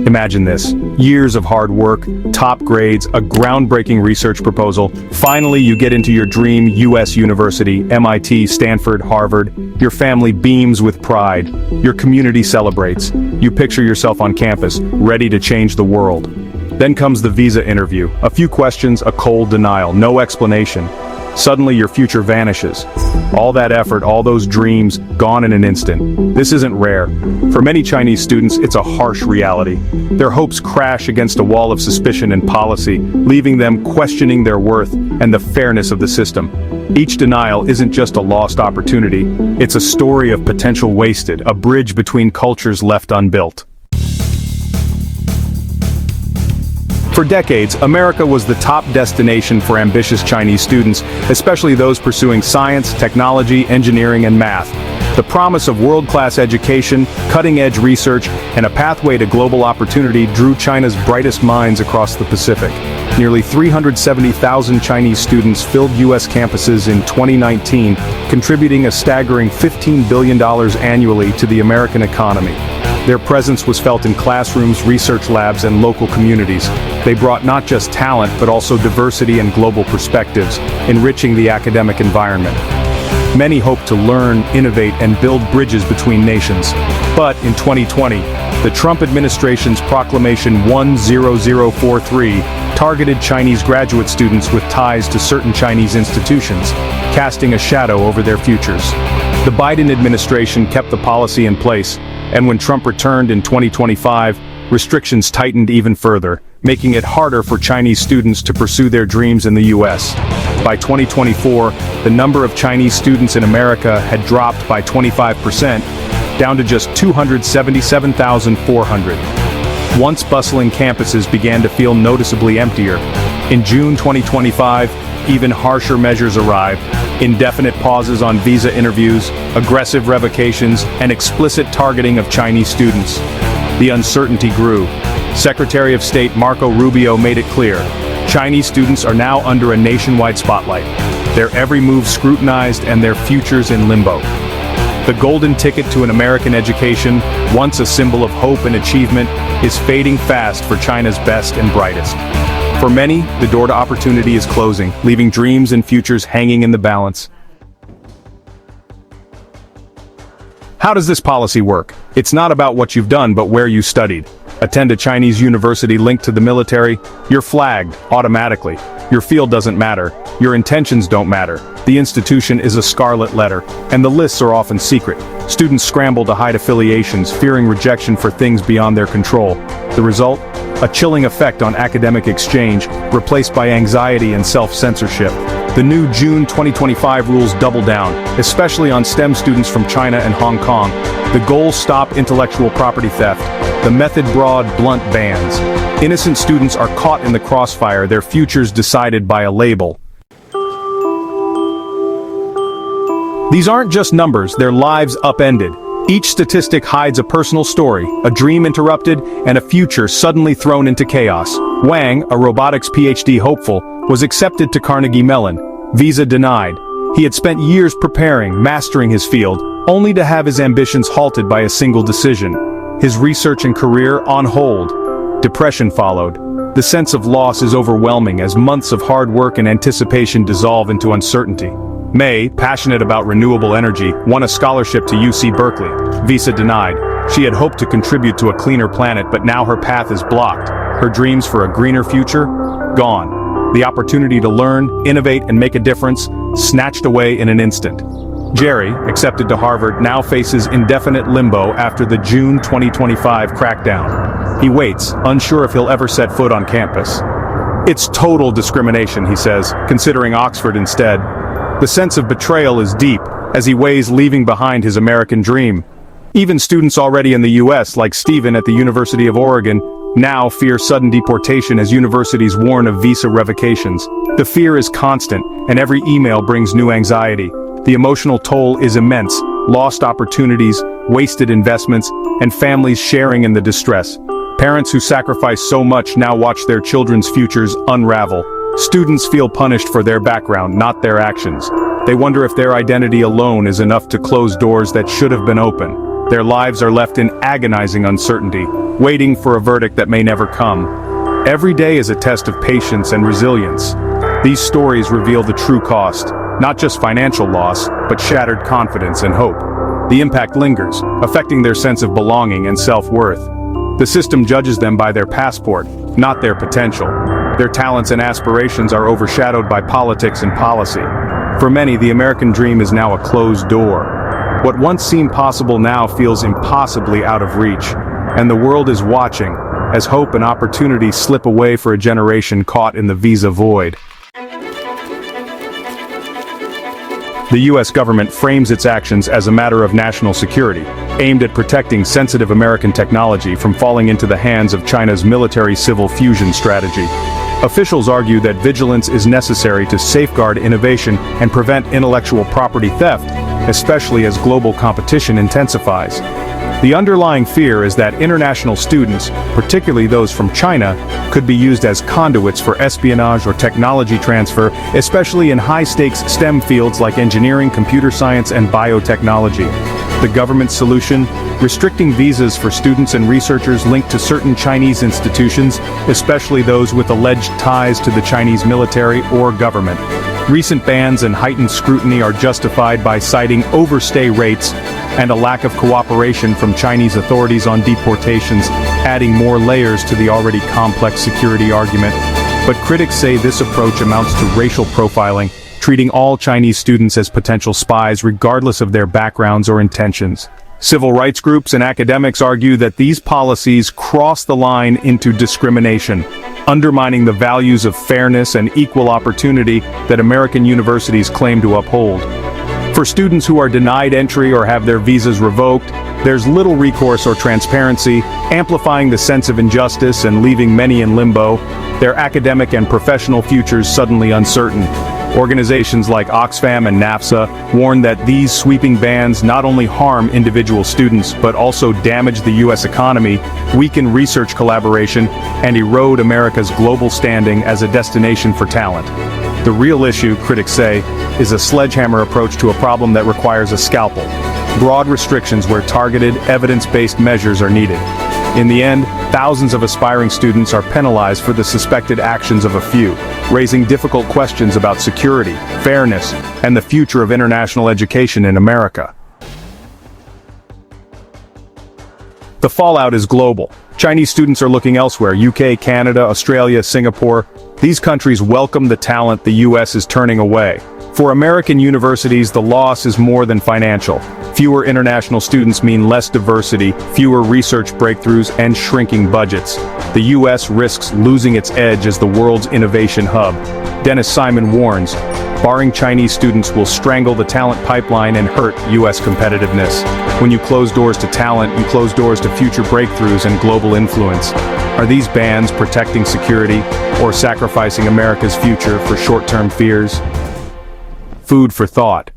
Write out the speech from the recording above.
Imagine this. Years of hard work, top grades, a groundbreaking research proposal. Finally, you get into your dream U.S. university, MIT, Stanford, Harvard. Your family beams with pride. Your community celebrates. You picture yourself on campus, ready to change the world. Then comes the visa interview. A few questions, a cold denial, no explanation. Suddenly your future vanishes. All that effort, all those dreams, gone in an instant. This isn't rare. For many Chinese students, it's a harsh reality. Their hopes crash against a wall of suspicion and policy, leaving them questioning their worth and the fairness of the system. Each denial isn't just a lost opportunity, it's a story of potential wasted, a bridge between cultures left unbuilt. For decades, America was the top destination for ambitious Chinese students, especially those pursuing science, technology, engineering, and math. The promise of world-class education, cutting-edge research, and a pathway to global opportunity drew China's brightest minds across the Pacific. Nearly 370,000 Chinese students filled U.S. campuses in 2019, contributing a staggering $15 billion annually to the American economy. Their presence was felt in classrooms, research labs, and local communities. They brought not just talent, but also diversity and global perspectives, enriching the academic environment. Many hope to learn, innovate, and build bridges between nations. But in 2020, the Trump administration's Proclamation 10043 targeted Chinese graduate students with ties to certain Chinese institutions, casting a shadow over their futures. The Biden administration kept the policy in place, and when Trump returned in 2025, restrictions tightened even further, making it harder for Chinese students to pursue their dreams in the U.S. By 2024, the number of Chinese students in America had dropped by 25%, down to just 277,400. Once bustling campuses began to feel noticeably emptier. In June 2025, even harsher measures arrived: indefinite pauses on visa interviews, aggressive revocations, and explicit targeting of Chinese students. The uncertainty grew. Secretary of State Marco Rubio made it clear: Chinese students are now under a nationwide spotlight, their every move scrutinized and their futures in limbo. The golden ticket to an American education, once a symbol of hope and achievement, is fading fast for China's best and brightest. For many, the door to opportunity is closing, leaving dreams and futures hanging in the balance. How does this policy work? It's not about what you've done, but where you studied. Attend a Chinese university linked to the military, you're flagged automatically. Your field doesn't matter. Your intentions don't matter. The institution is a scarlet letter, and the lists are often secret. Students scramble to hide affiliations, fearing rejection for things beyond their control. The result? A chilling effect on academic exchange, replaced by anxiety and self-censorship. The new June 2025 rules double down, especially on STEM students from China and Hong Kong. The goal: stop intellectual property theft. The method: broad, blunt bans. Innocent students are caught in the crossfire, their futures decided by a label. These aren't just numbers, they're lives upended. Each statistic hides a personal story, a dream interrupted, and a future suddenly thrown into chaos. Wang, a robotics PhD hopeful, was accepted to Carnegie Mellon. Visa denied. He had spent years preparing, mastering his field, only to have his ambitions halted by a single decision. His research and career on hold. Depression followed. The sense of loss is overwhelming as months of hard work and anticipation dissolve into uncertainty. May, passionate about renewable energy, won a scholarship to UC Berkeley. Visa denied. She had hoped to contribute to a cleaner planet, but now her path is blocked. Her dreams for a greener future? Gone. The opportunity to learn, innovate, and make a difference? Snatched away in an instant. Jerry, accepted to Harvard, now faces indefinite limbo after the June 2025 crackdown. He waits, unsure if he'll ever set foot on campus. It's total discrimination, he says, considering Oxford instead. The sense of betrayal is deep, as he weighs leaving behind his American dream. Even students already in the U.S., like Stephen at the University of Oregon, now fear sudden deportation as universities warn of visa revocations. The fear is constant, and every email brings new anxiety. The emotional toll is immense: lost opportunities, wasted investments, and families sharing in the distress. Parents who sacrifice so much now watch their children's futures unravel. Students feel punished for their background, not their actions. They wonder if their identity alone is enough to close doors that should have been open. Their lives are left in agonizing uncertainty, waiting for a verdict that may never come. Every day is a test of patience and resilience. These stories reveal the true cost, not just financial loss, but shattered confidence and hope. The impact lingers, affecting their sense of belonging and self-worth. The system judges them by their passport, not their potential. Their talents and aspirations are overshadowed by politics and policy. For many, the American dream is now a closed door. What once seemed possible now feels impossibly out of reach, and the world is watching, as hope and opportunity slip away for a generation caught in the visa void. The U.S. government frames its actions as a matter of national security, aimed at protecting sensitive American technology from falling into the hands of China's military-civil fusion strategy. Officials argue that vigilance is necessary to safeguard innovation and prevent intellectual property theft, especially as global competition intensifies. The underlying fear is that international students, particularly those from China, could be used as conduits for espionage or technology transfer, especially in high-stakes STEM fields like engineering, computer science, and biotechnology. The government's solution? Restricting visas for students and researchers linked to certain Chinese institutions, especially those with alleged ties to the Chinese military or government. Recent bans and heightened scrutiny are justified by citing overstay rates and a lack of cooperation from Chinese authorities on deportations, adding more layers to the already complex security argument. But critics say this approach amounts to racial profiling, treating all Chinese students as potential spies regardless of their backgrounds or intentions. Civil rights groups and academics argue that these policies cross the line into discrimination, undermining the values of fairness and equal opportunity that American universities claim to uphold. For students who are denied entry or have their visas revoked, there's little recourse or transparency, amplifying the sense of injustice and leaving many in limbo, their academic and professional futures suddenly uncertain. Organizations like Oxfam and NAFSA warn that these sweeping bans not only harm individual students but also damage the U.S. economy, weaken research collaboration, and erode America's global standing as a destination for talent. The real issue, critics say, is a sledgehammer approach to a problem that requires a scalpel. Broad restrictions where targeted, evidence-based measures are needed. In the end, thousands of aspiring students are penalized for the suspected actions of a few, raising difficult questions about security, fairness, and the future of international education in America. The fallout is global. Chinese students are looking elsewhere: UK, Canada, Australia, Singapore. These countries welcome the talent the US is turning away. For American universities, the loss is more than financial. Fewer international students mean less diversity, fewer research breakthroughs, and shrinking budgets. The US risks losing its edge as the world's innovation hub. Dennis Simon warns, barring Chinese students will strangle the talent pipeline and hurt US competitiveness. When you close doors to talent, you close doors to future breakthroughs and global influence. Are these bans protecting security or sacrificing America's future for short-term fears? Food for thought.